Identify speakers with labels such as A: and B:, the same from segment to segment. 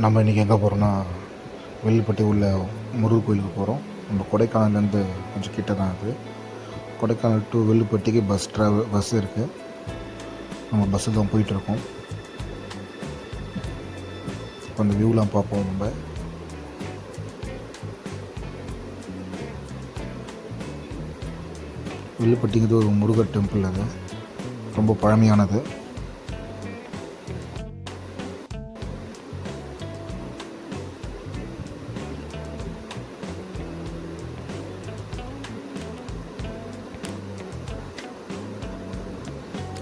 A: நம்ம இன்றைக்கி எங்கே போகிறோன்னா வில்லுப்பட்டி உள்ள முருகர் கோயிலுக்கு போகிறோம். நம்ம கொடைக்கானல்லேருந்து கொஞ்சம் கிட்ட தான் அது. கொடைக்கானல் டு வில்லுப்பட்டிக்கு பஸ் இருக்குது. நம்ம பஸ்ஸில் தான் போயிட்டுருக்கோம். இப்போ அந்த வியூலாம் பார்ப்போம். நம்ம வில்லுப்பட்டிங்கிறது ஒரு முருகர் டெம்பிள். அது ரொம்ப பழமையானது.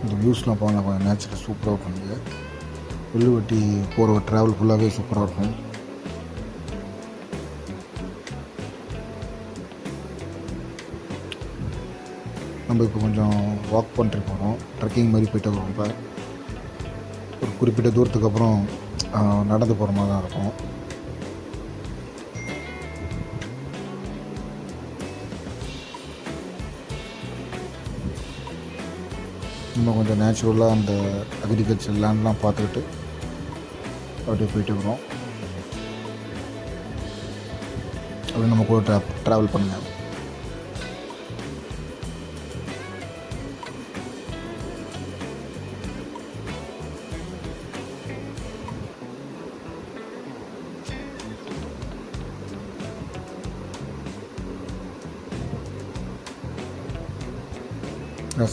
A: இந்த வியூஸ்லாம் பார்க்கலாம், கொஞ்சம் நேச்சுரல் சூப்பராக இருக்கும். இங்கே வில்லுப்பட்டி போகிற ட்ராவல் ஃபுல்லாகவே சூப்பராக இருக்கும். நம்ம இப்போ கொஞ்சம் வாக் பண்ணிட்டு போகிறோம். ட்ரெக்கிங் மாதிரி போயிட்டு வரோம். இப்போ ஒரு குறிப்பிட்ட தூரத்துக்கு அப்புறம் நடந்து போகிற மாதிரி தான் இருக்கும். இன்னும் கொஞ்சம் நேச்சுரலாக அந்த அக்ரிகல்ச்சர் லேண்ட்லாம் பார்த்துக்கிட்டு அப்படியே போயிட்டு வரோம். அப்படி நம்ம கூட ட்ராவல் பண்ணுங்க.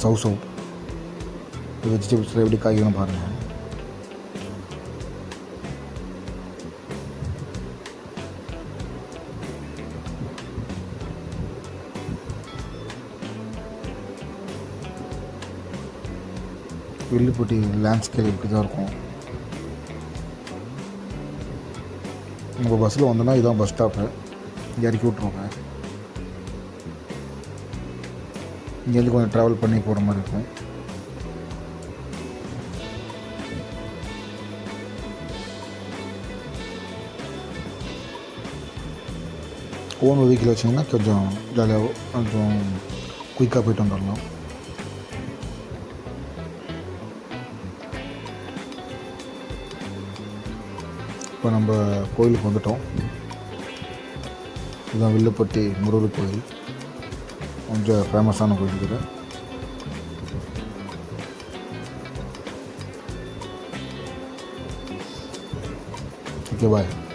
A: சவு வெஜிடபிள்ஸில் எப்படி காய்கணும் பாருங்கள். வில்லுப்பட்டி லேண்ட்ஸ்கேப் இப்படி தான் இருக்கும். நம்ம பஸ்ஸில் வந்தோன்னா இதுதான் பஸ் ஸ்டாப்பு. இங்கே இறக்கி விட்ருவாங்க. இங்கேருந்து கொஞ்சம் ட்ராவல் பண்ணி போகிற மாதிரி இருக்கும். ஓன் வெஹிக்கிள் வச்சிங்கன்னா கொஞ்சம் ஜாலியாக கொஞ்சம் குயிக்காக போயிட்டு வந்துடலாம். இப்போ நம்ம கோயிலுக்கு வந்துட்டோம். இதுதான் வில்லுப்பட்டி முருகர் கோயில். கொஞ்சம் ஃபேமஸான கோயில் இது. ஓகே, பாய்.